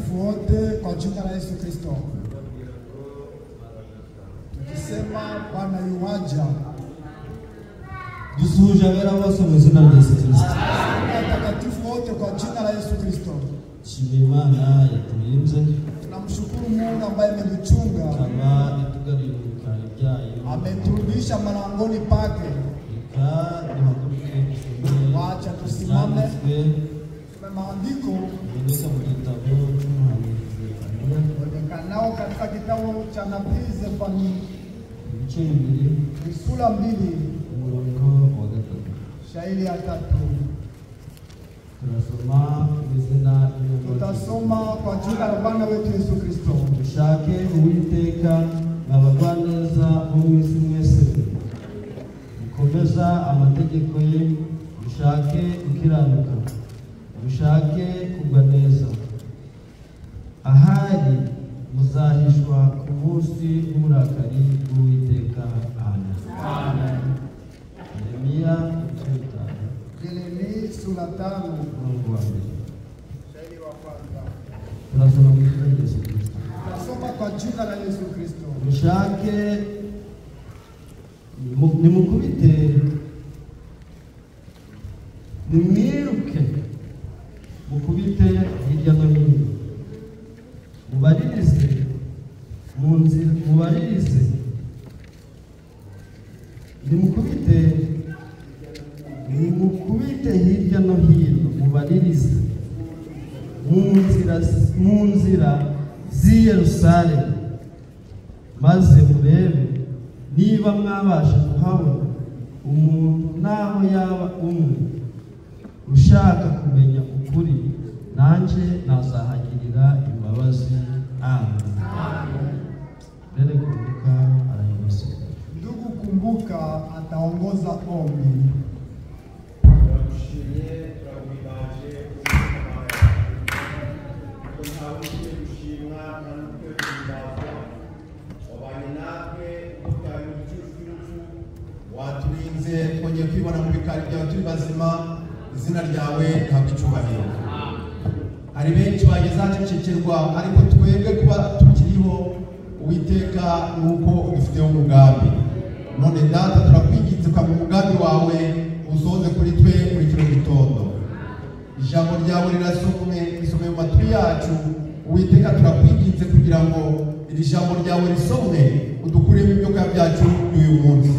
watakatifu wote kwa jina la Yesu Kristo. Tukisema Bwana yuaja. Dusuhuje abera bose mu izina rya Yesu Kristo. Watakatifu wote kwa jina la Yesu Kristo. Shimira Imana yaturinze. Tunamshukuru Mungu ambaye ametuchunga. Kama itugarira ibikari byayo. Ameturudisha malangoni pake. Wacha tusimame. Maandiko onekana katika kitabu cha nabii Zefania sura 2 shairi ya 3. Tutasoma kwa jina la Bwana wetu Yesu Kristo. Dushake Uwiteka n'abagwaneza bo mu isi mwese, mukomeza amategeko ye, dushake gukiranuka, dushake kugwa neza. Ahari muzahishwa ku munsi w'uburakari bw'Uwiteka. Amen. Yeremiya sura 5 shairi wa kwanza. Tunasoma mu jina la Yesu Kristo. Tunasoma kwa jina la Yesu Kristo. Dushake nimukubite, nimwiruke, mukubite hirya no hino, mubaririze mu nzira, mubaririze, nimukubite hirya no hino, mubaririze mu nzira z'i Yerusalemu, maze murebe niba mwabasha kuhabona umuntu naho yaba umwe ushaka kumenya ukuri, nanje nazahagirira imbabazi. Amen. Mbele kumbuka anaongoza. Ndugu kumbuka ataongoza ombi. Waturinze kongera kwibona mu bikari byawe turi bazima, izina ryawe ntabwo icyubahiro. Hari benshi bageze acecekerwa, ariko twebwe kuba tukiriho Uwiteka nuko ubifiteho umugambi. None data turakwinginze kwa umugambi wawe usoze kuri twe muri kino gitondo. Ijambo ryawe rirasomwe, risomwe mu matwi yacu. Uwiteka turakwinginze kugira ngo iri jambo ryawe risomwe, udukuremo ibyoka byacu uyu munsi.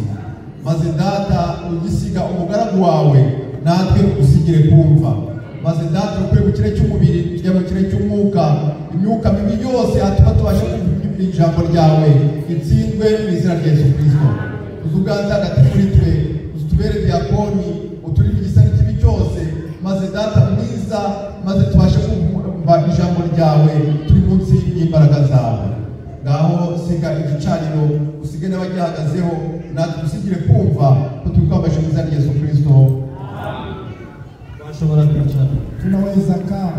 Maze data ugisiga umugaragu wawe, natwe usigire kumva. Maze data ukure mu kirere cy'umubiri, tujya mu kirere cy'umwuka, imyuka mibi yose atuma tubasha kumva ijambo ryawe, itsindwe mu izina rya Yesu Kristo. Uzuganza hagati muri twe, uzitubere diakoni, uturinde igisani kibi cyose. Maze data mwiza, maze tubashe kumva ijambo ryawe turi munsi y'imbaraga zawe. Ngaho siga igicaniro, usige n'abagihagazeho, natwe dusigire kumva ko turi kwambasha mu izina rya Yesu Kristo. Bashobora kwicara. Tunaweza kaa.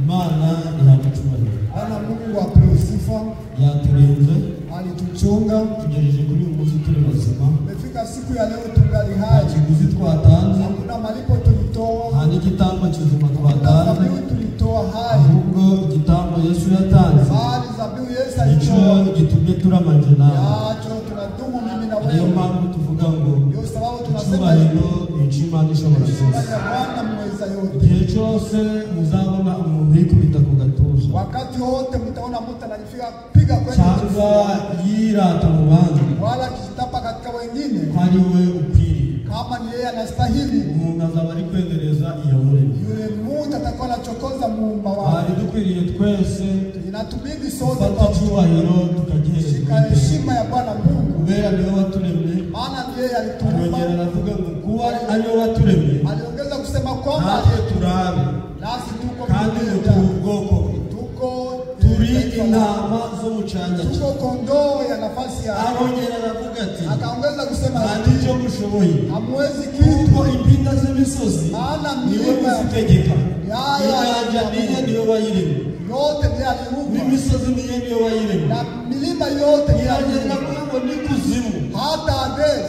Imana iramucyubahiro. Bwana Mungu apewe sifa. Yaturinze, alituchunga, tugejeje kuri uyu munsi turi bazima. Tumefika siku ya leo tungali hai. Ikiguzi twatanze, hakuna malipo tulitoa, nta n'igitambo kizima twatanze, zabihu tulitoa hai, ahubwo igitambo Yesu yatanze, bali zabihu Yesu nicyo alitoa, gitumye turamanje nawe. yacho tunadumu mimi na wewe. Niyo mpamvu tuvuga ngo ndio sababu tunasema icyubahiro ni icy'Imana ishobora byose. Bwana mweza yote. Igihe cyose muzabona umuntu yikubita ku gatuza, wakati wote mtaona mtu anajifika piga kwenye cyangwa yirata mu bandi, wala kijitapa katika wengine, ari we ukwiriye, kama ni yeye anastahili, umuntu azaba ari kwendereza iyo murimo. yule mtu atakuwa anachokoza muumba wake. Ari dukwiriye twese inatubidi sote gufata icyubahiro tukagihereza heshima ya Bwana Mungu, kubera niwe waturemye. maana yeye alituumba. Arongera aravuga ngo kuba ariwe waturemye, aliongeza kusema kwamba natwe turabe, nasi tuko kandi turi ubwoko bwe, tuko turi intama zo mu cyanya cye. tuko kondoo ya nafasi ya. Arongera aravuga ati akaongeza kusema kandi icyo mushoboye, hamwezi kitu, kuko impinga z'imisozi maana niwe milima muzitegeka, yaya inyanja niye niwe bayiremye, yote ndiye aliumba, n'imisozi niyo wayiremye, na milima yote ndiye yagenda aliumba, ngo n'ikuzimu hata Hades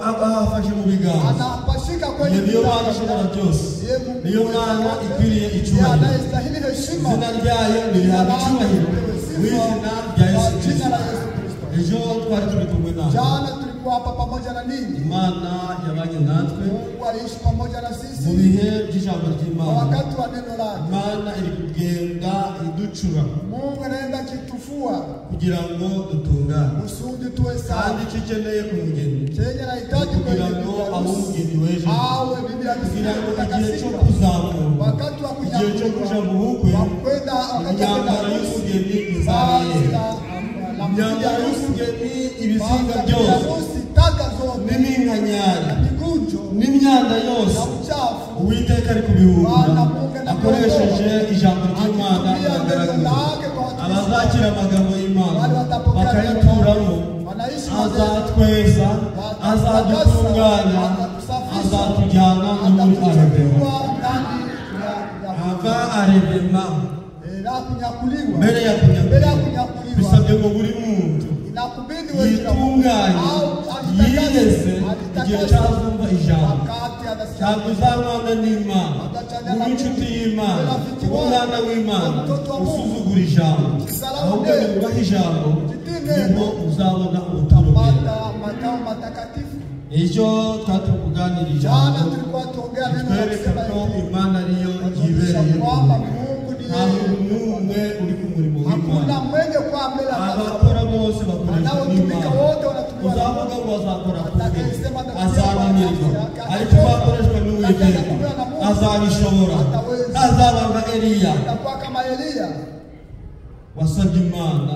agafashe mu biganza. anapashika kwenye Niyo Mana ashobora byose, niyo Mana ikwiriye icyubahiro, anayestahili heshima, izina ryayo ririhabwa icyubahiro mu izina rya Yesu Kristo. Ejo twari turi kumwe nawe, jana tulikuwa hapa pamoja na ninyi, Imana yabanye natwe Mungu aliishi pamoja na mu sisi bihe by'ijambo kwa ry'Imana. wakati wa neno lake. Imana iri kugenda iducura Mungu anaenda kitufua kugira ngo dutungane, kusudi tuwe kandi sawa. icyo ukeneye ku mugeni Chenye nahitaji kugira kwenye ngo bibi abe harusi umugeni w'ejo, awe bibi harusi kugira ngo igihe cyo atakasika, kuzamurwa, wakati wa igihe cyo kuja mu bukwe, kwenda wakati wa kwenda imyambaro harusi, y'umugeni vazi izabera, la imyambaro y'umugeni, ibizinga byose harusi, taka zote, n'iminkanyari mikunjo n'imyanda yose, na uchafu, Uwiteka ari kubihungura akoresheje ijambo ry'Imana agaragaza. Abazakira amagambo y'Imana bakayaturamo, azatweza, azadutunganya, azatujyana no muri Arabema. Ava Arabema mbere ya kunyakuliwa, bisabye ngo buri muntu yitunganye, yiyeze igihe cyazumva ijambo. Ntabwo uzabana n'Imana, ube inshuti y'Imana, ube umwana w'Imana, usuzugura ijambo, ahubwo nubaha ijambo, nibwo uzabona ubuturo bwera. Icyo twari kuganira ijambo twereka ko Imana ariyo yibereye, nta muntu n'umwe uri ku murimo w'Imana. Abakora bose bakoresha n'Imana, uzavuga ngo azakora kubwe azananirwa, ariko bakoreshwa n'Uwiteka azabishobora, azaba nka Eliya wasabye Imana,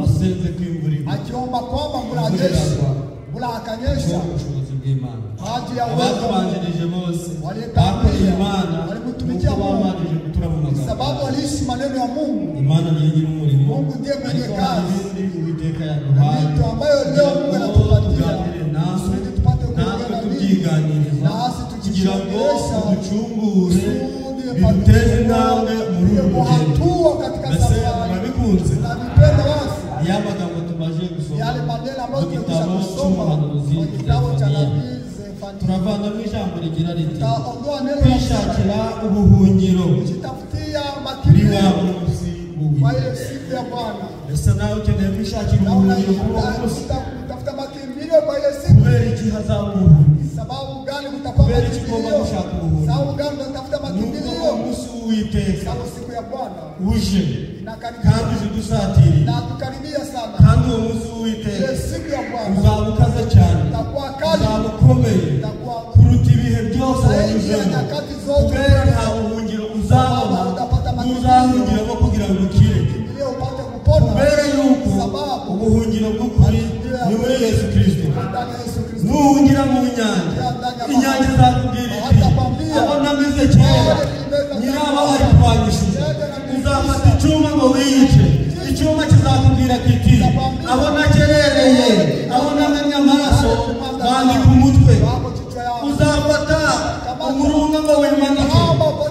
asenze ko imvura igwa, akiomba kwamba mvula akanyesha ubushobozi bw'Imana. hadi ya Abatubanjirije bose bakoreye Imana walitumikia kuko Mungu babanjije gutura mu magambo. sababu aliishi maneno ya Mungu. Imana niyo nyiri umurimo, Mungu ndiye mwenye ariko kazi. hari ibindi Uwiteka yaduhaye Vitu ambayo leo Mungu anatupatia tuganire nawe, kusudi tupate natwe kuongea na tubyiganiriza nasi kugira ngo tukijiongelesha ducungure, kusudi biduteze intambwe muri uru rugendo. hatua katika Mbese safari murabikunze na vipenda wasi ya magambo tumaze gusoma yale maneno ambayo mu tumekwisha gitabo kusoma cy'umuhanuzi kwa kitabu cha Zefaniya. nabii Zefaniya. Turavana mu ijambo rigira riti Taondoa neno kwishakira ubuhungiro kujitafutia kuri wa makimbilio munsi kwa w'ubuhungiro. ile siku ya Bwana. Ese nawe ukeneye kwishakira Na ubuhungiro kuri uwo munsi? unatafuta makimbilio kwa ile siku. Kubera iki hazaba ubuhungiro? Sababu gani kutakuwa Kubera iki ugomba makimbilio? gushaka ubuhungiro? Sababu gani unatafuta Nuko makimbilio? uwo munsi w'Uwiteka Sababu siku ya Bwana uje inakaribia kandi uje udusatiriye, na tukaribia sana. kandi uwo munsi Ile w'Uwiteka siku ya Bwana uzaba ukaze cyane, itakuwa kali, uzaba ukomeye itakuwa kuruta ibihe byose zaidi ya wanyuzemo. nyakati zote. Kubera nta buhungiro uzabona uzahungiramo kugira ngo ukire, Ile upate kupona kubera yuko sababu ubuhungiro bw'ukuri ni muri Yesu Kristo. ndani ya Yesu Kristo. Nuhungira mu nyanja, inyanja izakubwira iti abo namize kera nyirabo ari kubanyishije. Uzafata icyuma ngo wiyice, icyuma kizakubwira kiti abo nakerereye, abo namenye amaraso bandika umutwe. Uzafata umurunga ngo wimanike,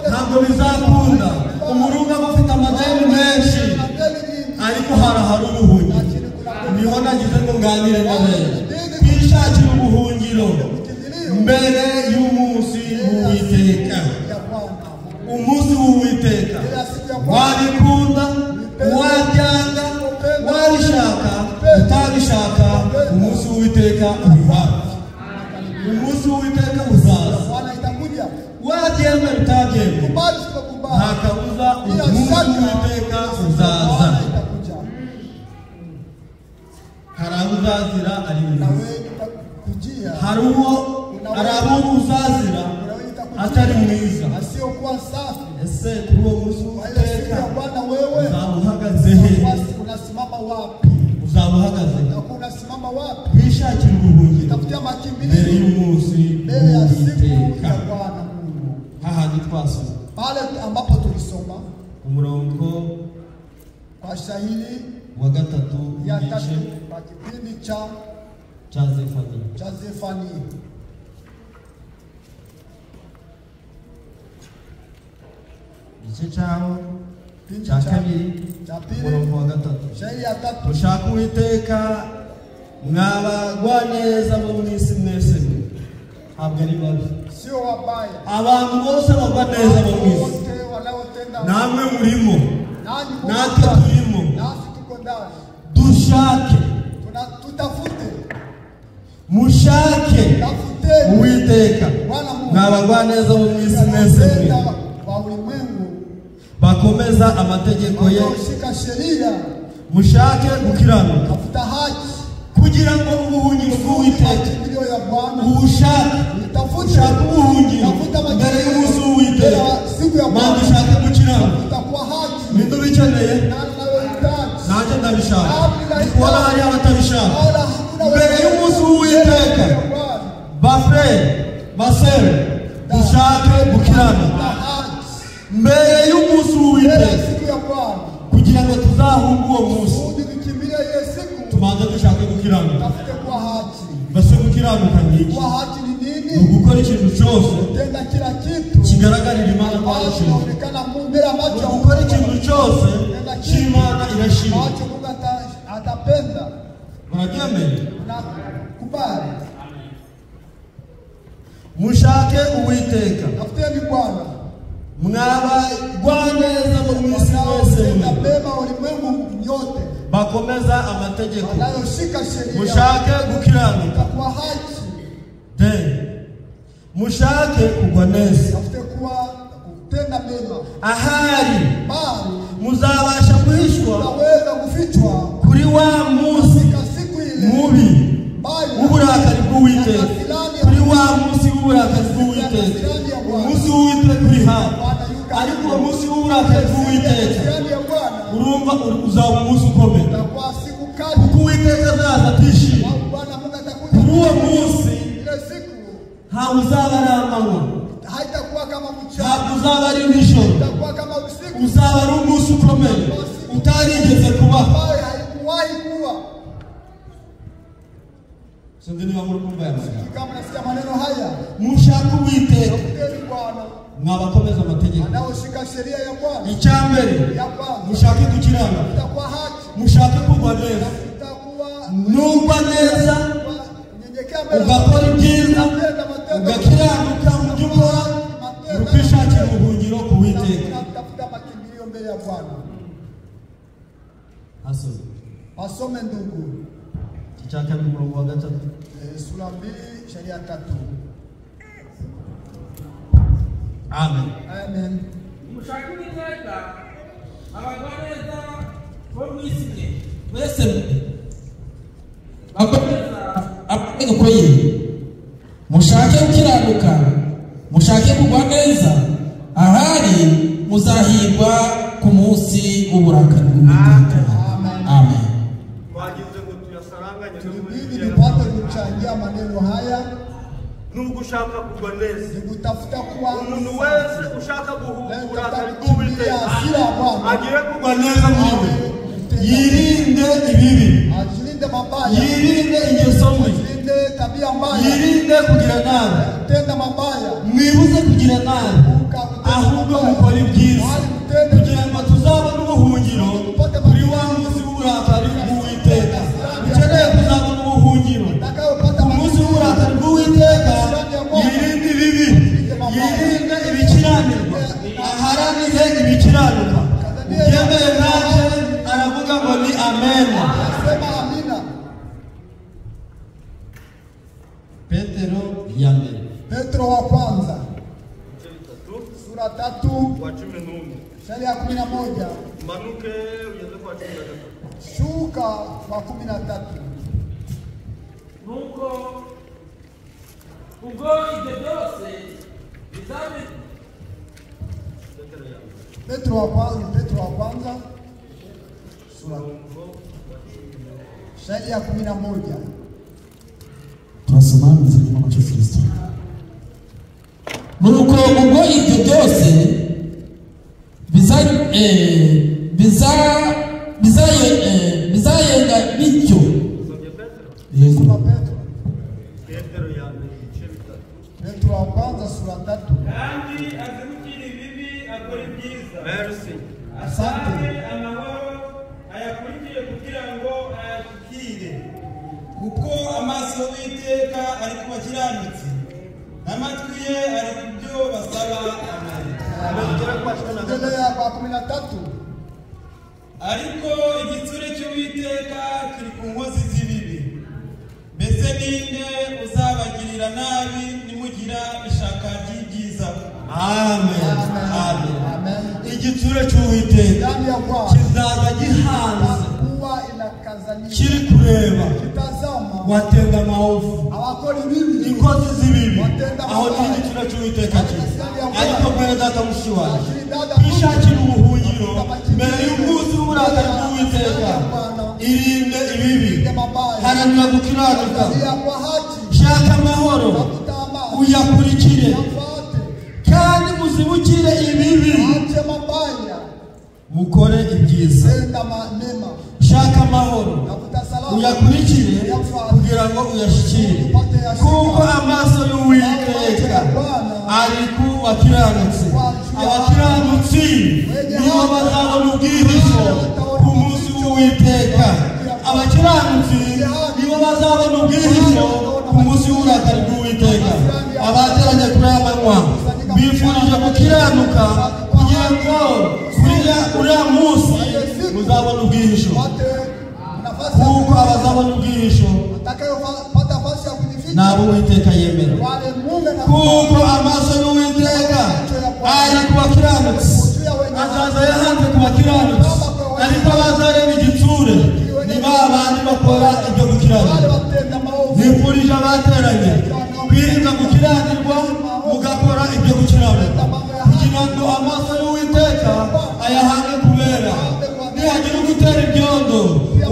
ntabwo bizakunda. Umurunga ufite amadeni menshi, ariko harahari ubuhungiro. Niho nagize ngo nganire nawe, twishakire ubuhungiro mbere y'umunsi w'Uwiteka. Umunsi w'Uwiteka wabikunda, wabyanga, wabishaka, utabishaka, umunsi w'Uwiteka uri hafi. Umunsi w'Uwiteka uzaza, Bwana itakuja. wabyemera utabyemera, Kubali sikubali. nta kabuza umunsi w'Uwiteka uzaza. Bwana itakuja. Hari abo uzazira ari Na mwiza, wewe utakujia. hari abo uzazira atari mwiza. Asiokuwa safi. Ese kuri uwo munsi Kwa ile siku w'Uwiteka ya Bwana wewe uzaba uhagaze he? basi unasimama wapi? Uzaba uhagaze he? Utakuwa unasimama wapi? Twishakire ubuhungiro Tafutia mbere makimbilio y'umunsi mbele ya siku w'Uwiteka. ya Bwana Mungu. Hahandi twasoma Pale ambapo tulisoma umurongo kwa shahidi wa gatatu ya w'igice tatu kwa kipindi cya Zefaniya. cha Zefania. Igice cyaho cya kabiri umurongo wa gatatu. Mushaka Uwiteka mwabagwaneza bo mu isi mwese, ntabwo ari babi. Abantu bose bagwa neza bo mu isi, namwe murimo, natwe turimo. Dushake, mushake Uwiteka mwabagwaneza bo mu isi mwese, bakomeza amategeko ye, mushake gukiranuka kugira ngo ubuhungiro bw'Uwiteka ubushake. Ushaka ubuhungiro mbere y'umunsi w'Uwiteka, mpamvu ushaka gukiranuka. Ninde ubikeneye? Nanjye ndabishaka. Kubona hari abatabishaka. Mbere y'umunsi w'Uwiteka, bafrere basere, dushake gukiranuka mbere y'umunsi w'Uwiteka, kugira ngo tuzahunge uwo munsi. Tubanza dushake gukiranuka. Base gukiranuka ni iki? Ni ugukora ikintu cyose kigaragarira Imana ko arashimye. Gukora ikintu cyose cy'Imana irashimye. Murabyemeye? Mushake Uwiteka mwabagwaneza bo mu isi mwese, bakomeza amategeko, mushake gukiranuka, mushake kugwa neza. Ahari muzabasha guhishwa kuri wa munsi mubi w'uburakari bw'Uwiteka, kuri wa munsi w'uburakari bw'Uwiteka. Umunsi w'Uwiteka uri hafi, ariko uwo munsi w'uburakari bw'Uwiteka urumva uzaba umunsi ukomeye, kuko Uwiteka azaza atishimye. Kuri uwo munsi ntawe uzaba ari amanywa, ntabwo uzaba ari nijoro, uzaba ari umunsi ukomeye utarigeze kubaho. Sinzi niba muri kumva aya magambo. Mushake Uwiteka mwabakomeza amategeko. Icya mbere, mushake gukiranuka, mushake kugwa neza. Nugwa neza, ugakora ibyiza, ugakiranuka mu byo ukora, ukishakira ubuhungiro ku Uwiteka. Asome ndugu. Icya kabiri umurongo wa gatatu. Sura 2 sheria 3. Amen. Amen. Mushake Uwiteka abagwaneza bo mu isi mwese, bakomeza amategeko ye, mushake gukiranuka, mushake kugwa neza. Ahari muzahirwa ku munsi w'uburakari bw'Uwiteka. Amen. Tulibidi nipate kuchangia maneno haya. Nubwo ushaka kugwa neza, Nikutafuta kuwa umuntu wese ushaka uburakari bw'Uwiteka agiye kugwa neza muri we. Yirinde ibibi, ajilinde mabaya, yirinde ingeso mbi, ajilinde tabia mbaya, yirinde kugira nabi, tenda mabaya, mwibuze kugira nabi, ahubwo mukora ibyiza, kugira ngo tuzabone ubuhungiro kuri wa munsi w'uburakari bw'Uwiteka. Ukeneye kuzabona ubuhungiro ku munsi w'uburakari bw'Uwiteka, yirinde ibibi, yirinde ibikiranirwa, aharanire ibikiranuka. Ubyemeye nanjye aravuga ngo ni amen. Petero ya mbere, Petro wa kwanza sura 3 sheria 11. manuke ugeze kwa 13. Shuka wa 13. Nuko ubwo ibyo byose bizabe. Petro wa kwanza sura sheria 11. Turasoma mu izina rya Kristo. Nuko ubwo ibyo byose bizayenga bityo. Yego. Petro wa kwanza sura 3. Kandi azirukira ibibi akora ibyiza. Merci. Asante. Amahoro ayakurikire kugira ngo ayashikire. Kuko amaso y'Uwiteka ari ku bakiranutsi, n'amatwi ye ari ku byo basaba. Endelea kwa 13. Ariko igitsure cy'Uwiteka kiri ku nkozi z'ibibi. Mbese ninde uzabagirira nabi nimugira ishaka ry'ibyiza? Amen. Amen. Igitsure cy'Uwiteka kizaza gihanze, kiri kureba watenda amahofu inkozi z'ibibi. Aho ni igitsure cy'Uwiteka kiri. Ariko mbere data mushiwaje twishakira ubuhungiro mbere y'umunsi w'uburakari bw'Uwiteka. Irinde ibibi, haranira gukiranuka, shaka amahoro, uyakurikire kandi muzibukire ibibi, mukore ibyiza. Shaka amahoro, uyakurikire kugira ngo uyashikire, kuko amaso y'Uwiteka ari ku bakiranutsi. Abakiranutsi nibo bazabona ubwihisho ku munsi w'Uwiteka. Abakiranutsi nibo bazabona ubwihisho ku munsi w'uburakari bw'Uwiteka. Abateranye kuri aya manywa bifurije gukiranuka kugira ngo uriya munsi muzabona ubwihisho, kuko abazabona ubwihisho nabo Uwiteka yemera. Kuko amaso y'Uwiteka ari ku bakiranutsi, azaza yahanze ku bakiranutsi, ariko abazareba igitsure ni ba bandi bakora ibyo gukiranuka. Nifurije abateranye kwirinda gukiranirwa mugakora ibyo gukiranuka, kugira ngo amaso y'Uwiteka ayahange kubera. Nihagira ugutera ibyondo,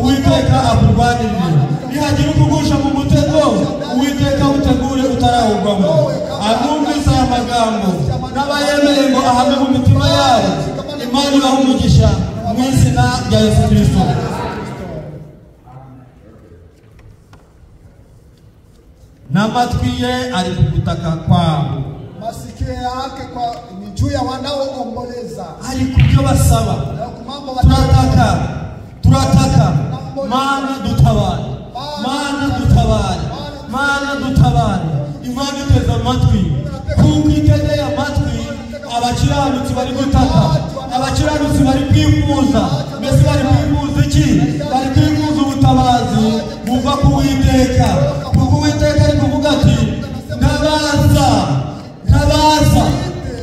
Uwiteka akurwanirire. Nihagira ukugusha mu mutego, Uwiteka utegure utarawugwamo. Abumvise aya magambo n'abayemeye ngo ahame mu mitima yabo, Imana ibahe umugisha mu izina rya Yesu Kristo. N'amatwi ye ari ku gutaka kwabo, masikio yake kwa ni juu ya wanaoomboleza, ari ku byo basaba. Turataka Mana dutabare, Mana dutabare, Mana dutabare. Imana iteze amatwi, kuko itegeye amatwi abakiranutsi bari gutaka. Abakiranutsi bari kwifuza. Mbese bari kwifuza iki? Bari kwifuza ubutabazi buva ku Uwiteka. Kuko Uwiteka ari kuvuga ati ntabaza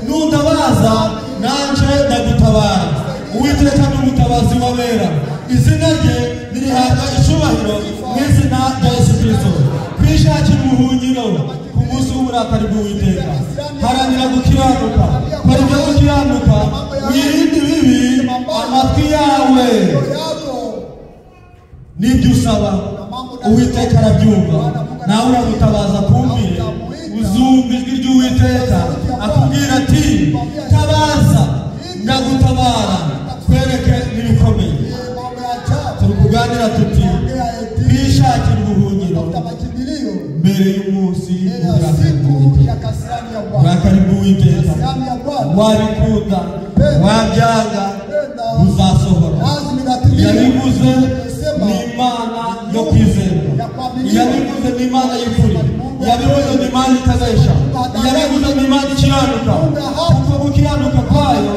nundabaza nanje ndagutabara. Uwiteka ni umutabazi w'abera, izina rye ririhabwa icyubahiro mu izina rya Yesu Kristo. Kwishakira ubuhungiro ku munsi w'uburakari bw'Uwiteka, haranira gukiranuka, kora ibyo gukiranuka, wirinde ibibi. Amatwi yawe n'ibyo usaba Uwiteka arabyumva, nawe uramutabaza kumvire. Uzumva ijwi ry'Uwiteka akubwira ati tabaza ndagutabara, twereke n'ibikomeye. Turi kuganira tuti twishakire ubuhungiro mbere y'umunsi w'uburakari bw'Uwiteka. Wabikunda wabyanga buzasohora. Yabivuze ni Imana yo kwizerwa, yabivuze ni Imana y'ukuri, yabivuze ni Imana itabesha, yabivuze ni Imana ikiranuka. Kuko gukiranuka kwayo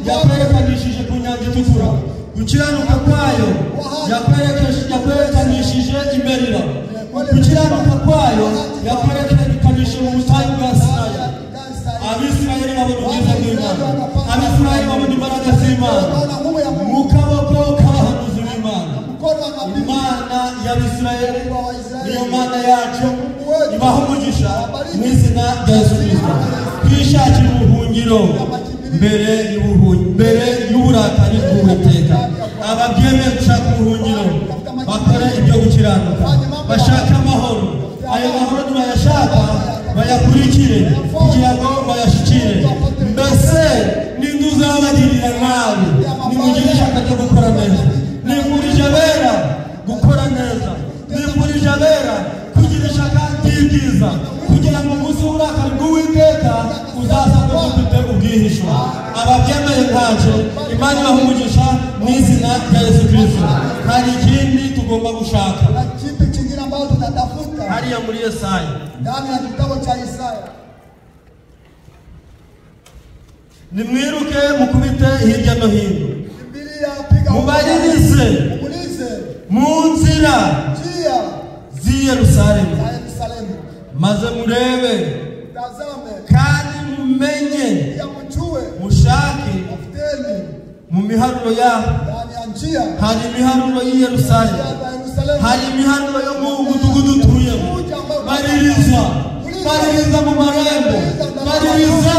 yakwerekanishije ku nyanja itukura, gukiranuka kwayo yakwerekanishije imerera, gukiranuka kwayo yakwerekanishije mu butayu bwa Sinayi. Abisirayeli babona ubwiza bw'Imana, Abisirayeli babona imbaraga z'Imana mu kaboko k'abahanuzi b'Imana. Imana y'Abisirayeli niyo Mana yacu, ibaha umugisha mu izina rya Yesu Kristo. Twishakire ubuhungiro mbere y'uburakari bw'Uwiteka. Ababyemeye gushaka ubuhungiro bakora ibyo gukiranuka, bashaka amahoro. Ayo mahoro nibayashaka bayakurikire kugira ngo bayashikire. Mbese ninde uzabagirira nabi? Nimugire ishaka ryo gukora neza. Nifurije abera gukora neza, nifurije abera kugira ishaka ry'ibyiza, kugira ngo umunsi w'uburakari bw'Uwiteka uzasanga dufite ubwihisho. Ababyemeye ntacyo Imana ibaha umugisha mu izina rya Yesu Kristo. Hari ikindi tugomba gushaka hariya muri Yesaya, ndani ya kitabu cha Isaya. nimwiruke mukubite hirya no hino, Biblia piga mubaririze mu nzira z'i Yerusalemu, maze murebe kandi mumenye, mushake mu miharuro yaho. Hari imiharuro y'i Yerusalemu, hari imiharuro yo mu mudugudu utuyemo. Baririza mu marembo, baririza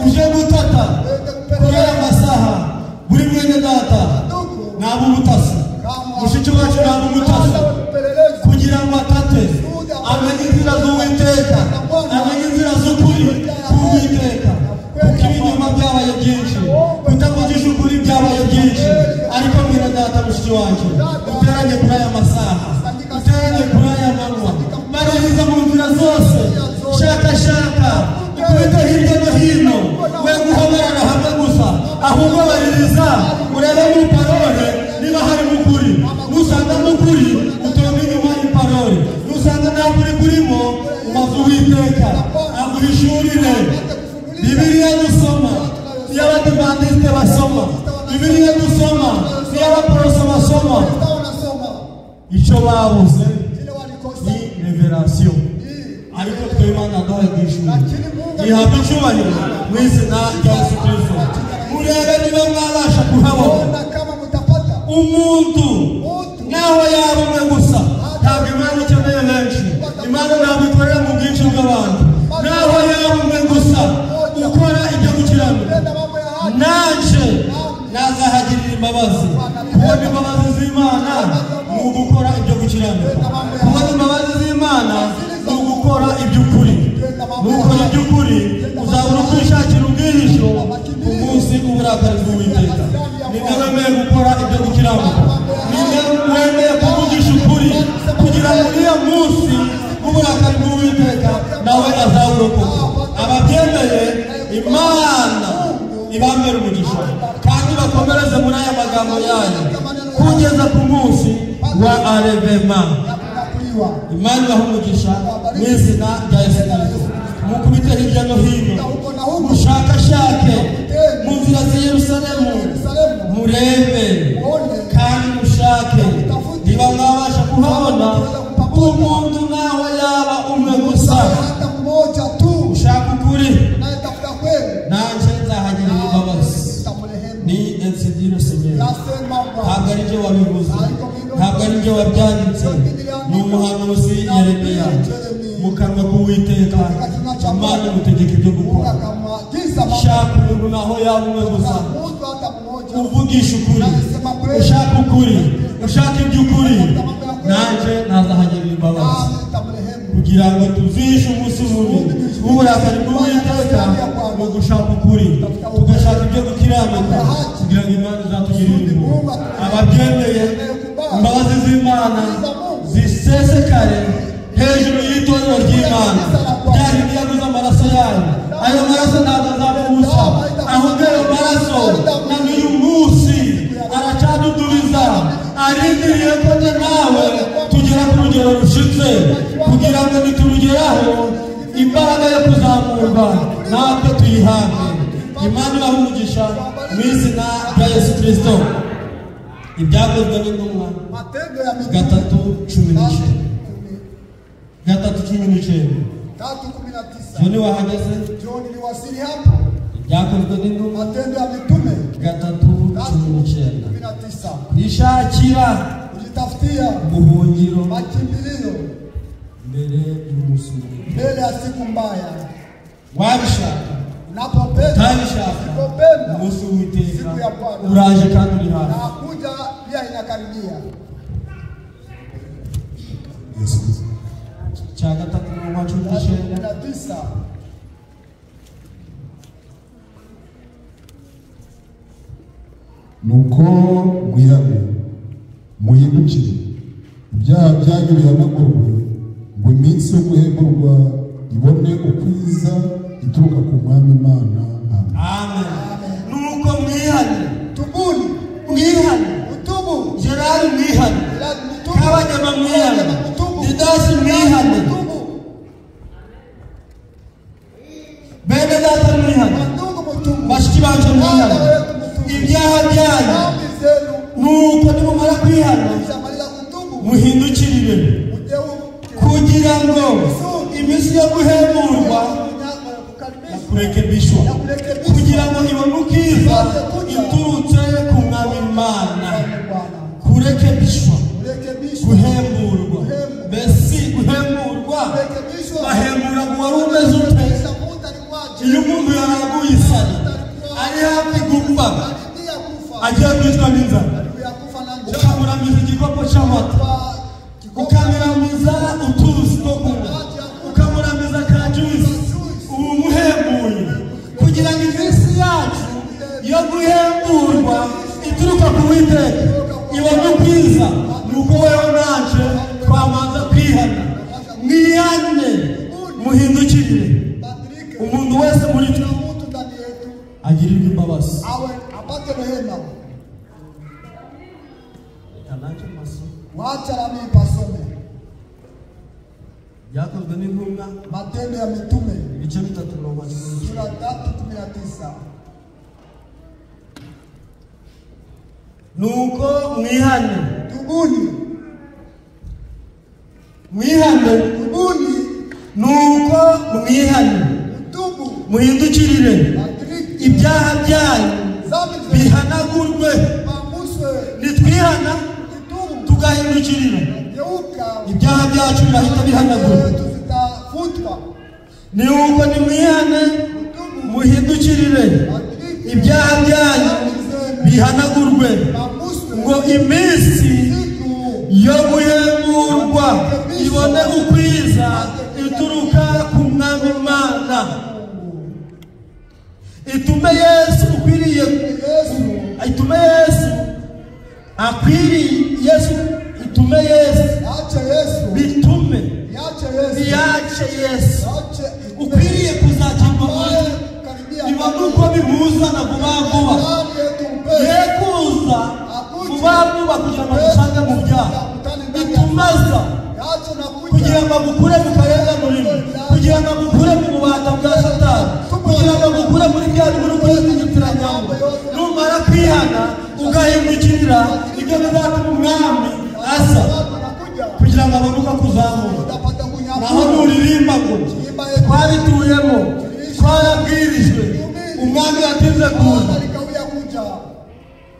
uje gutata kubera amasaha. Buri mwene data nabo ubutasi, mushiki wacu nabo ubutasi, kugira ngo atate amenye inzira z'Uwiteka, amenye inzira z'ukuri k'Uwiteka. Kuko ibinyoma byabaye byinshi, kutavugisha ukuri byabaye byinshi. Ariko mwene data mushiki wacu, uteranye kuri aya masaha, uteranye kuri aya manywa, baririza mu nzira zose, shaka ukubita hirya no hino, we guhoberana hamwe gusa, ahubwo baririza urebe mu parole niba hari mukuri. Nusanga mukuri utonde inyuma y'imparole, nusanga nta kuri kurimo umaze Uwiteka aguhishurire. Bibiliya dusoma niyo Abadiventiste basoma, Bibiliya dusoma niyo Abaporoso basoma. Icyo babuze ni revelation, ariko twe Imana duhagishura ihabwa icyubahiro mu izina rya Yesu Kristo. Murebe niba mwabasha kuhabona umuntu naho yaba umwe gusa. Ntabwo Imana ikeneye benshi, Imana ntabwo ikorera mu bwinshi bw'abantu. Naho yaba umwe gusa ukora ibyo gukiranuka, nanje nazahagirira imbabazi. Kubona imbabazi z'Imana ni ugukora ibyo gukiranuka. Kubona imbabazi z'Imana ni ugukora iby'ukuri. Nukora iby'ukuri uzabura kwishakira ubwihisho umunsi w'uburakari bw'Uwiteka. Nimwe wemeye gukora ibyo gukiranuka, nimwe wemeye kuvugisha ukuri, kugira ngo uriya munsi w'uburakari bw'Uwiteka nawe azawurokoka. Ababyemeye Imana ibambere umugisha, kandi bakomereze muri aya magambo yayo kugeza ku munsi wa arevema. Imana ibaha umugisha mu izina rya Yesu Kristo. Mukubite hirya no hino, mushakashake mu nzira z'i Yerusalemu, murebe kandi mushake niba mwabasha kuhabona umuntu naho yaba umwe gusa. Ushaka ukuri, nanje nzahagirira imbabazi. Ni Ensidiro Senyeri, ntabwo ari byo wabivuze, ntabwo ari byo wabyanditse, ni umuhanuzi Yeremiya mu kanwa k'Uwiteka. Imana imutegeka ibyo gukora. Shaka umuntu naho yaba umwe gusa, uvugisha ukuri, ushaka ukuri, ushaka iby'ukuri, nanje nazahagirira imbabazi, kugira ngo tuzishe umunsi mubi w'uburakari bw'Uwiteka mu gushaka ukuri, tugashaka ibyo gukiranuka, kugira ngo Imana izatugirire impuhwe. Ababyemeye imbabazi z'Imana zisesekare hejuru y'itorero ry'Imana, byari byaguze amaraso yayo. Ayo maraso ntabwo azaba ubusa, ahubwo ayo maraso na n'uyu munsi aracyaduduriza, arindiriye ko nawe tugera ku rugero rushitse, kugira ngo niturugeraho imbaraga yo kuzamurwa natwe tuyihabwe. Imana ibaha umugisha mu izina rya Yesu Kristo. Ibyakozwe n'intumwa 3:19. Joni wahageze? John liwasili hapo. Ibyakozwe n'intumwa Matendo ya Mitume 3:19. Ishakira kujitafutia ubuhungiro, makimbilio mbere y'umusoro, mbele ya siku mbaya. Wabishaka Unapopenda, unapopenda umunsi w'Uwiteka uraje kandi uri hafi. Nakuja pia inakaribia. Yesu Kristo. Cha gatatu mu macundishe 9. Nuko mwihane muhindukire ibyaha byanyu bihanagurwe, ngo iminsi yo guhemburwa ibone ukwiza ituruka ku mwami Imana. Amen. Nuko mwihane. Tubuni. Mwihane. Utubu. Gerard mwihane. Kabanyama mwihane. Didasi mwihane. Bene data mwihane. Bashiki bacu mwihane. Ibyaha byanyu nuko nimumara kwihana muhindukirire kugira ngo iminsi yo guhemurwa yakurekebishwa, kugira ngo ibone ukiza iturutse ku mwami Imana. Kurekebishwa, guhemurwa. Mbese guhemurwa bahemura ngo wari umeze ute? Iyo umuntu yaraguye isari ari hafi gupfa agiye kwicwa n'inzara, ukamuramiza igikopo cy'amata, ukamuramiza utuzi two kunywa, ukamuramiza ka juice, ubu muhembuye kugira ngo iminsi yacu yo guhemburwa ituruka ku Uwiteka ibone ubwiza. Nuko wewe nanje twamanza kwihana. Mwihane, muhindukirire. Umuntu wese muri twe agirirwe imbabazi. Apate rehema. Wacha la mimi pasome. Yakozwe n'intumwa Matendo ya Mitume ibice 3:19. sura 3:19. Nuko mwihane. Tubuni. Mwihane. Tubuni. Nuko mwihane. Tubu. Muhindukirire. Ibyaha byanyu bihanagurwe. Nitwihana tugahindukirira, ibyaha byacu birahita bihanagurwa. Nuko nimwihane muhindukirire, ibyaha byanyu bihanagurwe, ngo iminsi yo guhemurwa ibone ukwiza ituruka ku mwami Imana. Itume Yesu ukwiriye, itume Yesu akwiriye, Yesu itume Yesu, bitume biyace Yesu ukwiriye kuzakirwa muri ibona uko bimuzana vuba vuba, ye kuza vuba vuba kugira ngo dusange mu byaha, bitumaza kugira ngo mukure mu karenga murimo, kugira ngo mukure mu bubata bwa Satani, kugira ngo mukure muri bya bintu by'inyitiranyambo. Numara kwihana ugahindukirira, ibyo bizatuma umwami asa kugira ngo abone uko kuzamura. Naho nuririmba ngo twabituyemo, twarabwirijwe, umwami yatinze kuza,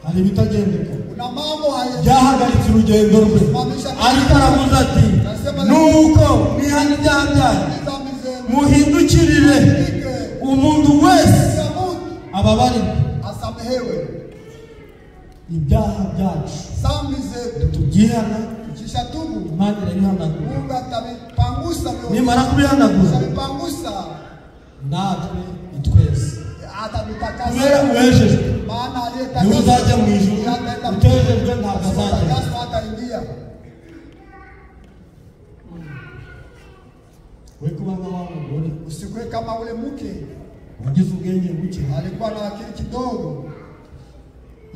hari ibitagendeka, byahagaritse urugendo rwe. Ariko aravuze ati nuko mwihane ibyaha byanyu muhindukirire, umuntu wese ababarirwe ibyaha byacu. Tugihana Imana irabihanagura. Nimara kubihanagura natwe itwese kubera uwejejwe niwe uzajya mu ijuru, utejejwe ntabwo azajya. We kuba nk'abamugore usikwe kama ule mke wagize ubwenge buke, alikuwa na akili kidogo,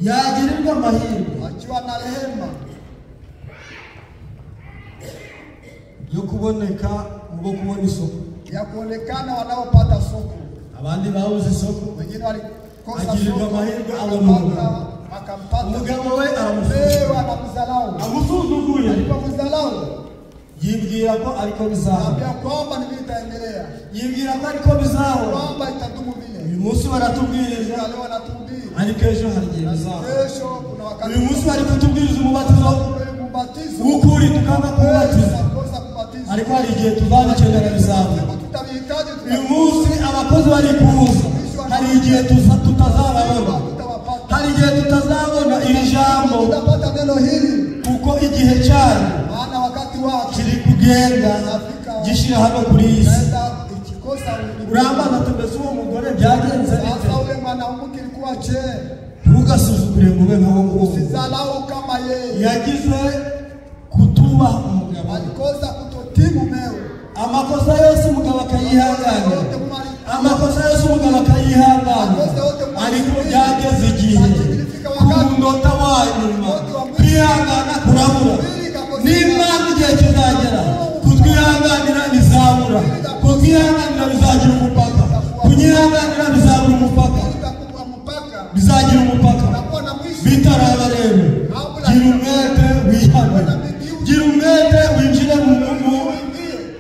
yagirirwa amahirwe akiwa na rehema yo kuboneka mu bwo kubona isoko, ya kuonekana wanaopata soko. Abandi babuze isoko, Wengine walikosa agirirwa soko, amahirwe abona akampata umugabo we amusuzugura. Alipomdharau yibwira ko ariko bizaho, kwamba nitaendelea, yibwira ko ariko bizaho, kwamba itadumu vile. Uyu munsi baratubwiriza, Leo wanatuhubiri, ariko ejo hari igihe bizaho. Kesho kuna wakati. Uyu munsi bari kutubwiriza umubatizo w'ukuri, tukanga kubatiza, ariko hari igihe tuzabikenera bizaho. Uyu munsi abakozi bari kuza, hari igihe tutazababona, hari igihe tutazabona iri jambo, kuko igihe cyayo kiri kugenda gishira hano kuri iyi si. Urambaza tumeze uwo mugore byagenze bite? Ntugasuzugure ngo ube nkaho nguwo. Yagize kutubaha umugabo, amakosa yose umugabo akayihangana, amakosa yose umugabo akayihangana, ariko byageze igihe ku munota wa nyuma kwihangana kurabura. N'Imana igihe kizagera kutwihanganira bizabura, kutwihanganira bizagira umupaka, kunyihanganira bizabura umupaka, bizagira umupaka. Bitaraba rero gira umwete wihane, gira umwete winjire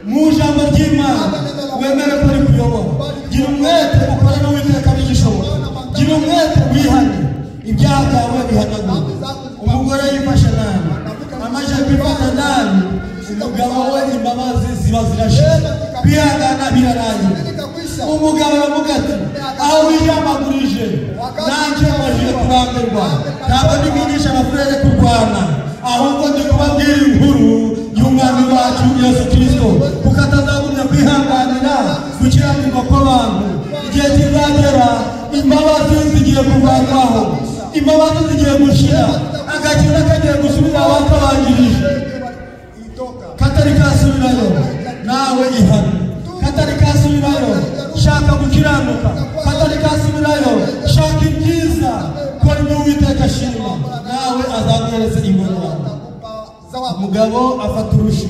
mu ijambo ry'Imana, wemere ko ari kuyobora. Gira umwete ukore n'Uwiteka bigishoboka, gira umwete wihane, ibyaha byawe bihanagure. Umugore yifashe nabi, amaze kwifata nabi, umugabo we imbabazi ziba zirashira, kwihangana birarangira. Umugabo aravuga ati aho wijamagurije nanjye maze kurambirwa, ntabwo ndibigisha abafurere kurwana, ahubwo ndi kubabwira inkuru y'umwami wacu Yesu Kristo, kuko atazagumya kwihanganira gukiranirwa kw'abantu. Igihe kizagera imbabazi zigiye kuvanwaho, imbabazi zigiye gushira, agakiza kagiye gusubira abakabanjirije. Katari kasubirayo nawe ihane, katari kasubirayo shaka gukiranuka, katari kasubirayo shaka ibyiza, kora ibyo Uwiteka ashima, nawe azaguhereza ingororano. Umugabo afata urushi,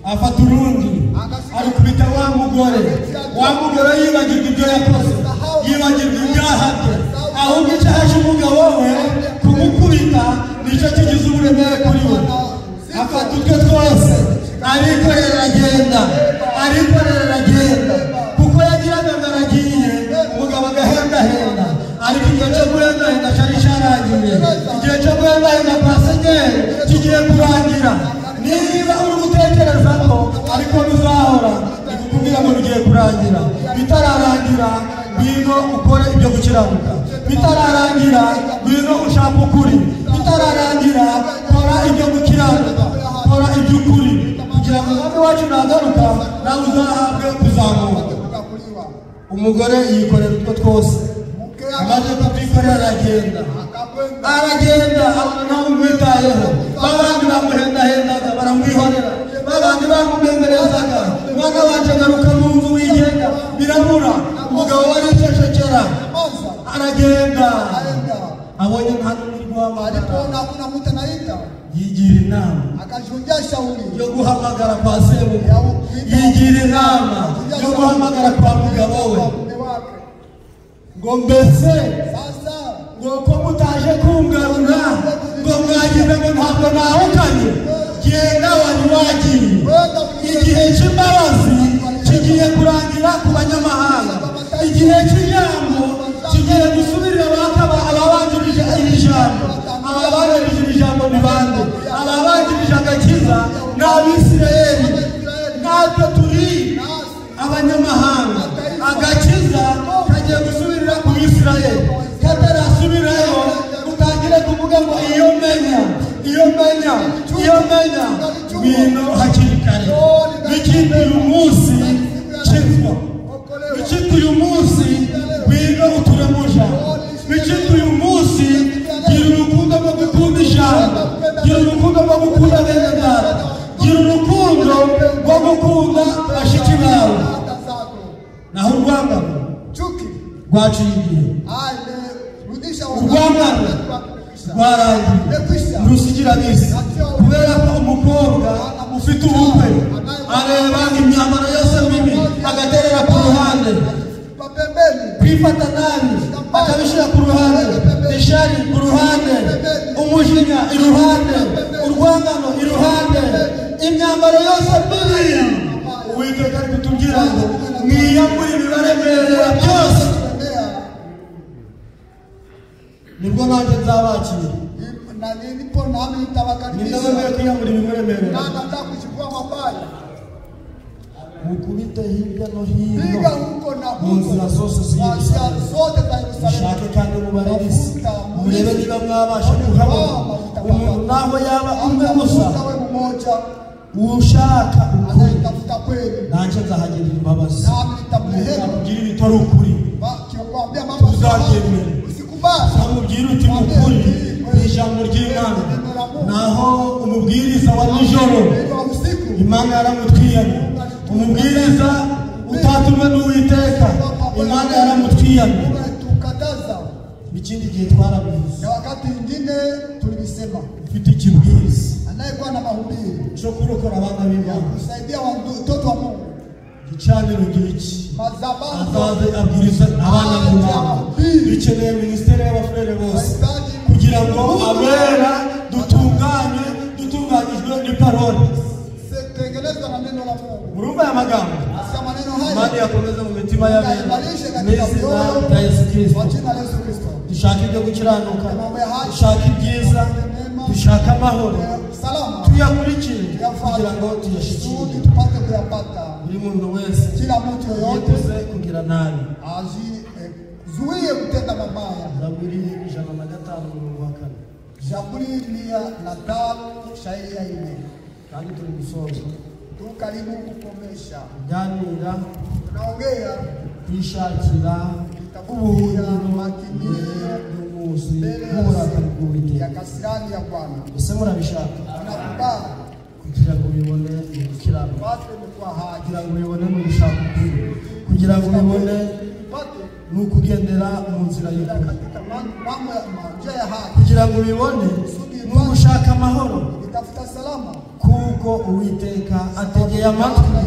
afata urundi, arukubita wa mugore yibagirwa ibyo yakoze, yibagirwa ibyaha bye, ahubwo icyaha cy'umugabo we kumukubita nicyo kigize uburemere kuri we. Afata utwe twose arikorera aragenda, kuko yagiraga ngo aragiye, umugabo agahendahenda, ariko igihe cyo guhendahenda cyari cyarangiye, igihe cyo guhendahenda kwa Senyeri kigiye kurangira. Niba uri gutekereza ko ariko bizahora, nikukubwira ngo bigiye kurangira. Bitararangira ngwino ukore ibyo gukiranuka, bitararangira ngwino ushaka ukuri, bitararangira kora ibyo gukiranuka, kora iby'ukuri, kugira ngo umwami wacu nagaruka nawe uzahabwe kuzamuka. Umugore yikorera utwo twose, amaze kubyikorera aragenda, abona ntawe umwitayeho. Babandi bamuhendahendaga baramwihorera, babandi bamumwemerezaga, umwana wacu agaruka mu nzu wigenga, birabura. Umugabo wari icecekera aragenda, abonye nta n'uri guhamagara, yigira inama yo guhamagara kwa sebuka, yigira inama yo guhamagara kwa mugabo we, ngo mbese ngo ko mutaje kungarura, ngo mwagize ngo ntabwo nahukanye, genda wari wagiye. Igihe cy'imbabazi kigiye kurangira ku banyamahanga, igihe cy'ijambo kigiye gusubirira ababanjirije iri jambo. Ababanjirije iri jambo ni bande? Ababanjirije agakiza ni Abisirayeli, natwe turi abanyamahanga. Agakiza kagiye gusubirira ku Bisirayeli, katarasubirayo utangire kuvuga ngo iyo menya ngwino hakiri kare. Bikindi uyu munsi kizwa, bikindi uyu munsi ngwino uturemuja, bikindi uyu munsi gira urukundo rwo gukunda ijambo, gira urukundo rwo gukunda bene data, gira urukundo rwo gukunda bashiki bawe. Naho urwangano rwaciye igihe, urwangano rwarangiye, ntusigira bisi, kubera ko umukobwa ufite ubukwe areba imyambaro yose mibi agaterera ku ruhande, kwifata nabi akabishyira ku ruhande, ishari ku ruhande, umujinya iruhande, urwangano iruhande, imyambaro yose mibi. Uwiteka ari kutubwira ngo mwiyambure ibibaremerera byose, nibwo nanjye nzabakira. Nindabemeye kwiyambura ibibaremerera, mukubite hirya no hino mu nzira zose z'Yerusalemu, mushake kandi mubaririze, murebe niba mwabasha kuhabona umuntu naho yaba umwe gusa ushaka ukuri, nanjye nzahagirira imbabazi. Namubwira ibitari ukuri tuzabyemera, namubwira uti mukuri mu ijambo ry'Imana. Naho umubwiriza wa nijoro Imana yaramutwiyamye. Umubwiriza utatumwe n'Uwiteka, Imana yaramutwiyamye. Ikindi gihe twarabivuze, na wakati mwingine tulisema ufite ikibwiriza anayekuwa na mahubiri cyo kurokora abana b'Imana, kusaidia watoto wa Mungu, gicaniro ngiki madhabahu azaze abwiriza abana b'Imana. Bikeneye ministeri y'abafurere bose kugira ngo abera dutunganyijwe n'iparole. tengenezwa na neno la Mungu. Murumva ya magambo Sasa maneno haya Imana yakomeza mu mitima y'abera yaimarishe katika n'izina mioyo rya Yesu Kristo. kwa jina la Yesu Kristo. Dushaka ibyo gukiranuka, dushaka ibyiza, dushaka amahoro, Salama tuyakurikire kugira ngo tuyashikire. tupate kuyapata. Buri muntu wese Kila mtu yoyote yiteze kugira nabi. zuie kutenda mabaya. Zaburi 105:4. Zaburi 105 shairi ya 4. Kandi turi gusoza Tu karibu kukomesha. kuganira, Tunaongea kwishakira ubuhungiro bw'umunsi w'uburakari bw'Uwiteka. ya kasirani ya Bwana. Ese murabishaka Tunakubali kugira ngo bibone gukiranuka, pate kwa haja. kugira ngo bibone mu gushaka ukuri, kugira ngo bibone Pate ni ukugendera mu nzira y'ukuri, katika mambo ya njia ya haki. kugira ngo bibone ni ugushaka amahoro, Itafuta salama. kuko Uwiteka ategeye amatwi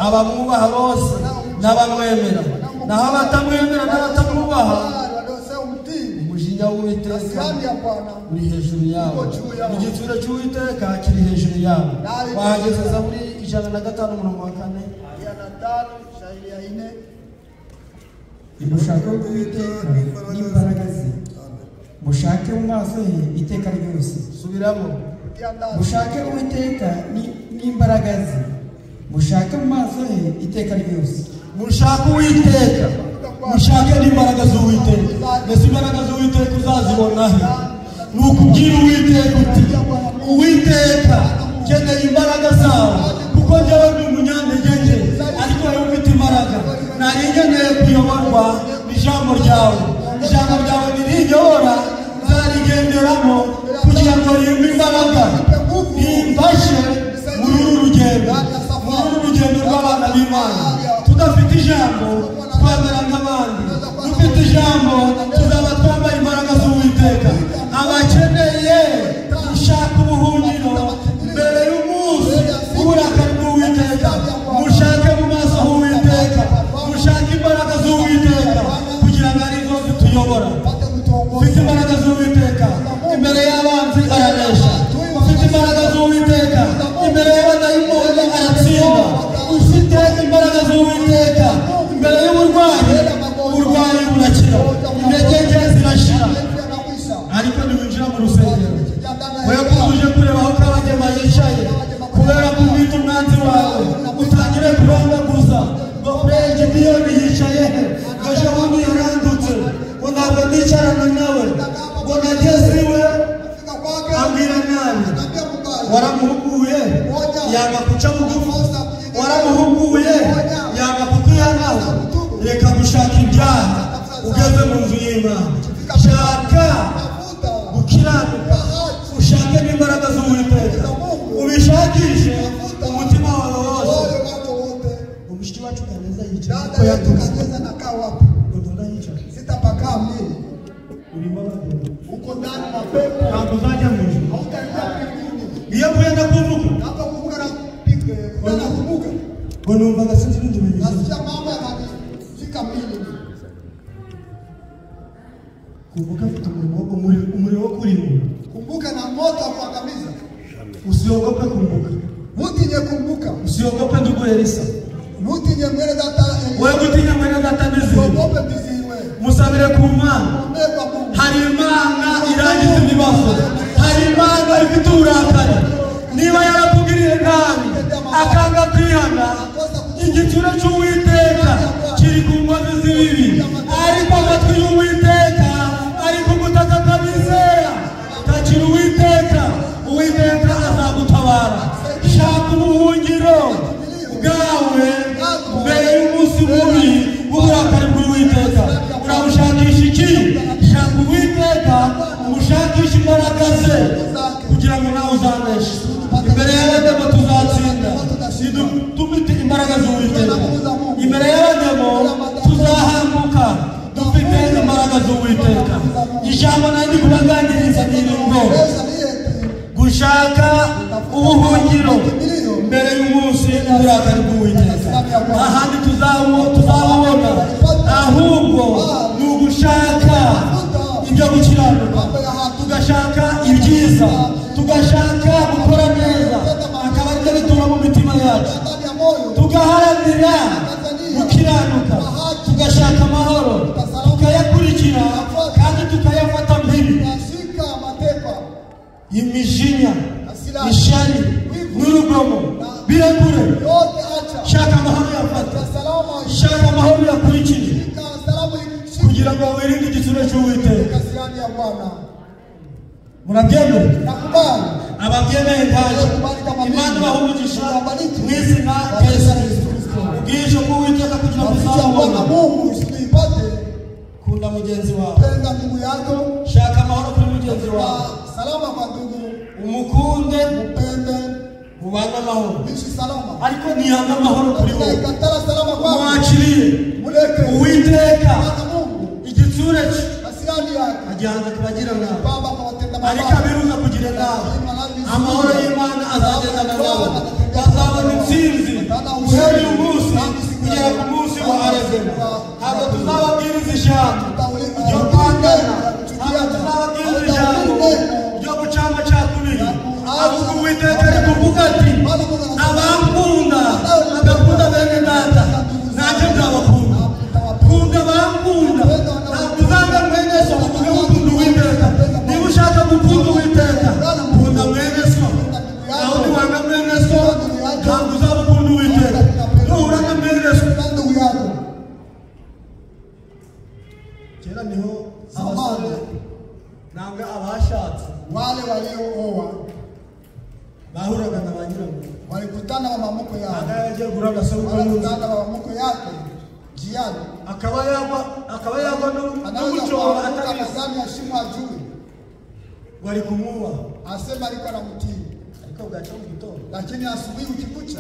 abamwubaha bose n'abamwemera, naho abatamwemera n'abatamwubaha Waliosema mtii umujinya w'Uwiteka kasirani ya Bwana. uri hejuru yabo, igitsure cy'Uwiteka kiri hejuru yabo. Wahageze Zaburi 105:4. Ya Nathan shairi ya 4. Mushake Uwiteka n'imbaraga ze, mushake mu maso he iteka ryose. Subiramo. Ya ndani. Mushake Uwiteka n'imbaraga ze, mushake mu maso he iteka ryose. Mushake Uwiteka, mushake n'imbaraga z'Uwiteka. Mbese imbaraga z'Uwiteka uzazibona he? Ni ukubwira Uwiteka uti, Uwiteka keneye imbaraga zawe, kuko njyewe ndi umunyantege nke, ariko wowe ufite imbaraga. Nari nkeneye kuyoborwa n'ijambo ryawe. Ijambo ryawe nirinyobora, nzarigenderamo kugira ngo rimpe imbaraga, rimfashe muri uru rugendo rw'abana b'Imana. Tudafite ijambo twamera nk'abandi, dufite ijambo tuzaba twambaye imbaraga z'Uwiteka. Abakeneye gushaka ubuhungiro mbere y'umunsi w'uburakari bw'Uwiteka, mushake mu maso h'Uwiteka, mushake imbaraga z'Uwiteka kugira ngo arizo zituyobora. Ufite imbaraga z'Uwiteka imbere y'abanzi aranesha, ufite imbaraga z'Uwiteka imbere y'abadayimoni aratsinda, ufite imbaraga z'Uwiteka imbere y'uburwayi burakira, intege nke zirashira. Ariko niwinjira mu rusengero, wewe uje kureba aho Kabagema yicaye, kubera kumwita umwanzi wawe utangire kurongaguza ngo Frere Gideyoni yicaye he, ngo Shabundi yarandutse, ngo ntabwo nicarana nawe, ngo nageze iwe ambwira nabi. Waramuhuguye yanga guca bugufi, waramuhuguye yanga kukwihanaho. Reka gushaka ibyaha ugeze mu nzu y'Imana. Shaka gukiranuka, ushake n'imbaraga z'Uwiteka, ubishakishe umutima wawe wose. Umushiki wacu kaneza yicaye ko yatuze ndona yicaye Sitapakaa mimi. urimo bagenda Uko ndani na pepo. ntabwo uzajya mu ijuru. Hautaingia mbinguni. Iyo kwenda kuvuga Hapa kuvuka na pike. Kuna kuvuka. ngo numvaga sinzi n'inzu bivuze. Nasikia mambo yakafika mimi. Kumbuka afite umuriro wo kurimbura. Kumbuka na moto wa kuangamiza. Usiogope kumbuka, Mutinye kumbuka. usiogope ndugu Elisa. Mutinye mwene data Elisa. Wewe gutinya mwene data Niziri, Usiogope biziwe. musabire ku Mana. Omba Mungu. Hari Imana irangiza ibibazo, hari Imana ifite uburakari. Niba yarakugiriye nabi akanga kwihana, igitsure cy'Uwiteka kiri ku nkozi z'ibibi, ariko amatwi y'Uwiteka ari ku gutaka kabizera. Takira Uwiteka, Uwiteka azagutabara. Shaka ubuhungiro bwawe mbere y'umunsi mubi w'uburakari bw'Uwiteka. Urabushakisha iki? Shaka Uwiteka, umushakisha imbaraga ze kugira ngo nawe uzaneshe. Imbere y'abademo tuzatsinda. ijambo nandi kubaganiriza n'ingo gushaka ubuhungiro mbere y'umunsi uburakari bw'Uwiteka ahandi tuzababona ahubwo ni ugushaka ibyo gukiranuka tugashaka ibyiza tugashaka gukora neza akaba aribyo bituma mu mitima yacu tugaharanira gukiranuka tugashaka amahoro tukayakurikira kandi tukayafata mbere imijinya ishari n'urugomo birakure shaka amahoro yafata shaka amahoro yakurikira kugira ngo wirinde igitsure cy'Uwiteka murabyemera ababyemeye kandi Imana bahumugisha mu izina rya Yesu Kristo ubwije bw'Uwiteka kugira ngo uzabone kunda mugenzi wawe shaka amahoro kuri mugenzi wawe umukunde mubane amahoro ariko ntihanga amahoro kuri wowe mwakiriye Uwiteka igitsure cye agihanza kubagira nabi ariko abiruza kugira nabi amahoro y'Imana azagendana nawe bazabona intsinzi guhera uyu munsi kugera ku munsi wa Arezema ntabwo tuzababwiriza ijambo ryo kwangana ntabwo tuzababwiriza ijambo ryo gucamo cyakubiri ahubwo Uwiteka ari kuvuga ati abakunda bagakunda bene data nanjye nzabakunda kunda abakunda ntabwo uzanga mwene so uvuge gukunda Uwiteka niba ushaka gukunda Uwiteka kunda mwene so aho niwanga mwene so ntabwo uzabukunda Uwiteka nuhuranga mwene so kera niho abasore nanga abashatse wale waliooa bahuraga na banyiramu walikutana na mamako yao agaje guraga sauti walikutana na mamako yake jiani akaba yagwa n'umucoro atakazani heshima ajui walikumuwa asema alikuwa na mtii ariko ugacha mu gitondo lakini asubuhi ukikucha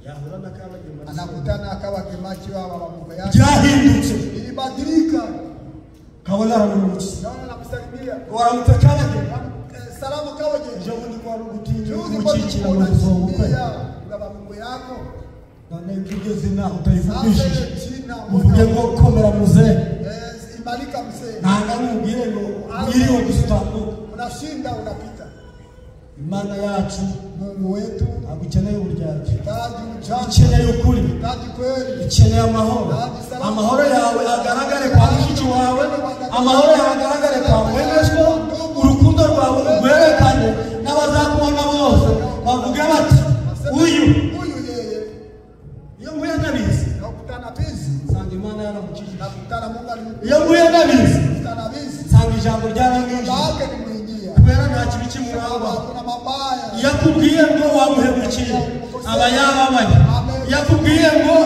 yahura n'akabagema anakutana akawa kimachi wa mamako yake byahindutse ilibadilika kabona aramutse naona nakusalimia waramutakaje salamu kawaje jabundi kwa rugutinya ukikira mu kuzunguka ngaba mambo yako none kigeze naho utayivugishije uvuge ngo komera muzee imarika mzee nanga mubwire ngo iriwe gusitambuka unashinda unapita Imana yacu Mungu wetu agukeneye uburyarya ikeneye ukuri kweli ikeneye amahoro yawe agaragare kwa mushiki wawe amahoro yawe agaragare kwa mweneso urukundo rwawe rwerekane n'abazakubona bose bavuge bati uyu yeye iyo mbuye nabizi nakutana bizi sanga Imana yaramukije nakutana Mungu alimukije iyo mbuye nabizi nakutana bizi sanga ijambo ryarangije bake nimwingia kubera nta kibi kimurangwa kuna mabaya yakubwiye ngo wamuhemukiye aba yababaye yakubwiye ngo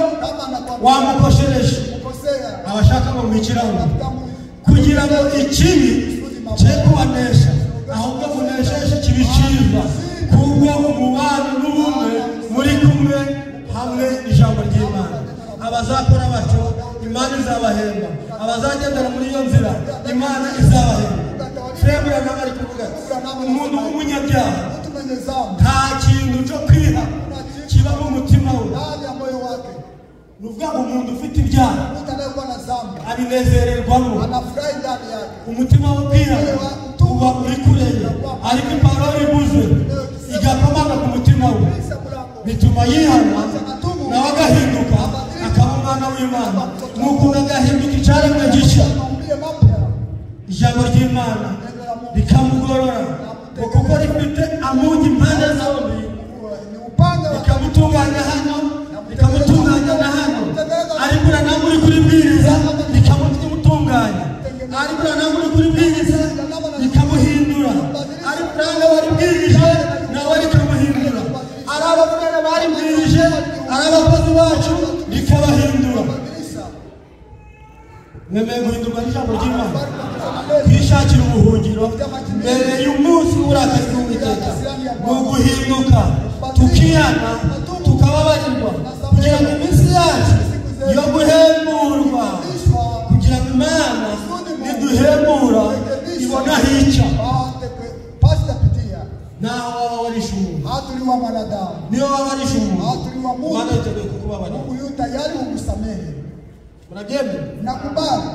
wamukoshereje abashaka ngo mwikirane kugira ngo ikibi cye kubanesha ahubwo munesheje ikibi cyiza kubwo umubano n'ubumwe muri kumwe hamwe ijambo ry'Imana abazakora batyo Imana izabahemba abazagendera muri iyo nzira Imana izabahemba Febura n'abari kuvuga umuntu w'umunyabyaha nta kintu cyo kwiha kiba mu mutima we nuvuga ngo umuntu ufite ibyaha abinezererwamo umutima we kwiha uba uri kureye ariko iparoli ibuze igakomanga ku mutima we bituma yihana nawe agahinduka akaba umwana w'Imana nuko agahinduka icyaremwe gishya ijambo ry'Imana rikamugorora kuko rifite amungi impande zombi rikamutunganya hano rikamutunganya na hano ariko namwe uri kuribwiriza rikamutunganya ariko namwe uri kuribwiriza rikamuhindura ariko namwe waribwirije nawe rikamuhindura ari abavugana baribwirije ari abakozi bacu rikabahindura mwemeye guhindurwa n'ijambo ry'Imana kwishakira ubuhungiro mbere y'umunsi w'uburakari bw'Uwiteka ni uguhinduka tukihana tukababarirwa kugira ngo iminsi yacu yo guhemburwa turi wa mwanadamu. niyo wabarisha umuntu Turi wa Mungu. Imana yiteguye kukubabarira. Mungu yu tayari kukusamehe. Murabyemera? Nakubali.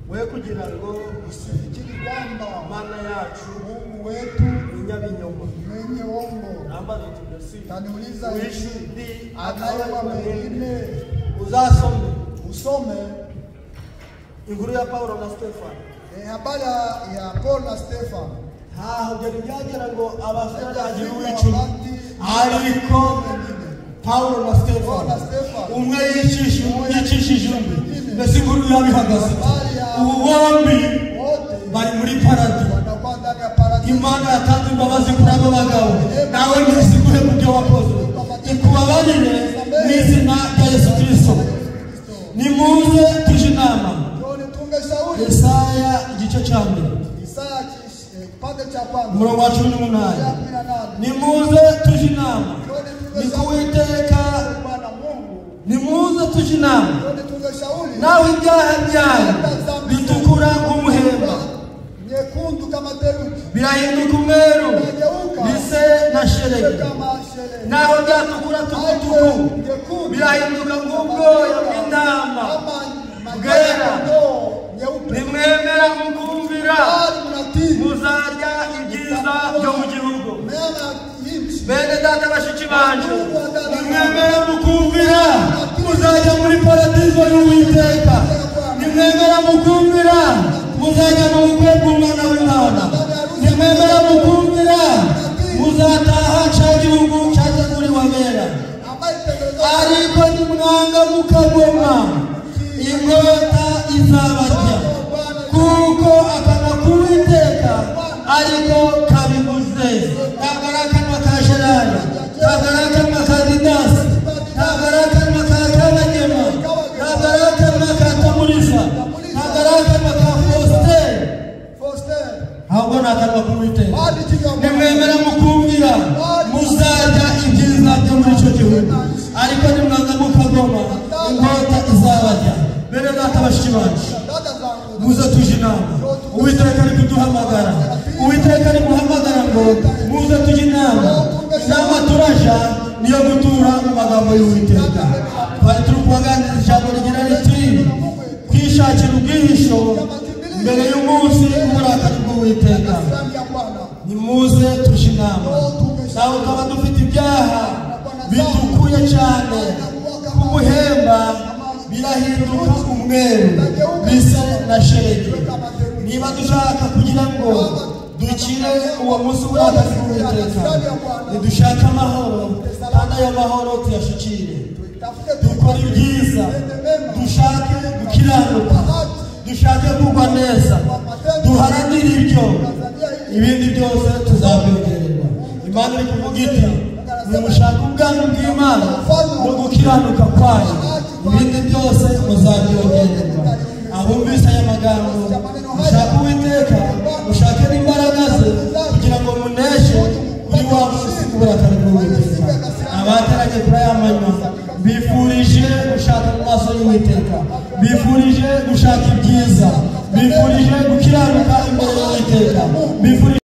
we kugira ngo Usifikiri kwamba Mana yacu Mungu wetu inyabinyoma mwenye uongo. namba zitugasi Taniuliza wishi ndi anayewa mengine. uzasome Usome inkuru ya Paulo na Stefano. habari ya Paul na Stefan. Haho byari byagera ngo abafaraje w'icumi ariko Paulo na Stefano umwe yicishije undi mbese inkuru yabihagaze ubu bombi bari muri paradi. Imana yatanze imbabazi kuri abo bagabo, nawe ntiziguhe mu byo wakoze, ikubabarire mu izina rya Yesu Kristo. Nimuze tuje inama. Yesaya igice cya mbere umurongo wa 18. Nimuze tuje inama. Nikuwiteka nimuze tuje inama. Nawe ibyaha byawe bitukura nk'umuhemba birahinduka umweru bise na shelegi. Naho byatukura tukutuku birahinduka nk'ubwoya bw'intama bwera. Nimwemera mukumvira muzarya ibyiza byo mu gihugu. Bene data bashiki banje, nimwemera mukumvira muzajya muri paradizo y'Uwiteka. Nimwemera mukumvira muzajya mu bukwe bw'umwana w'Imana. Nimwemera mukumvira muzataha cya gihugu cyateguriwe abera. Ariko nimwanga mukagoma inkota izabarya, kuko akanwa k'Uwiteka ariko kabivuze. Ntabwo ari akanwa ka Gerard, ntabwo ari akanwa ka Didasi, ntabwo ari akanwa ka Kabagema, ntabwo ari akanwa ka Tamuriza, ntabwo ari akanwa ka Faustin, ahubwo ni akanwa k'Uwiteka. Nimwemera mukumvira muzarya ibyiza byo muri icyo gihugu, ariko nimwanga mukagoma inkota izabarya. Bene data bashiki bacu, muze tuje inama. Uwiteka ari kuduhamagara, Uwiteka ari guhamagara ngo muze tuje inama. Inama turaja niyo gutura mu magambo y'Uwiteka. Twari turi kubaganiriza ijambo rigira riti kwishakira ubwihisho mbere y'umunsi w'uburakari bw'Uwiteka. Nimuze tuje inama. Nawe ukaba dufite ibyaha bitukuye cyane k'umuhemba birahinduka umweru bisa na shelegi. Niba dushaka kugira ngo dukire uwo munsi w'uburakari bw'Uwiteka, nidushake amahoro, kandi ayo mahoro tuyashikire. Dukore ibyiza, dushake gukiranuka, dushake kugwa neza, duharanire ibyo, ibindi byose tuzabyongererwa. Imana iri kuvuga iti nimushake ubwami bw'Imana no gukiranuka kwayo, ibindi byose muzabyongererwa. Abumvise aya magambo mushake Uwiteka, mushake n'imbaraga ze kugira ngo muneshe kuri wa munsi w'uburakari bw'Uwiteka. Abataranye kuri aya manywa bifurije gushaka mu maso y'Uwiteka, bifurije gushaka ibyiza, bifurije gukiranuka imbere y'Uwiteka, bifurije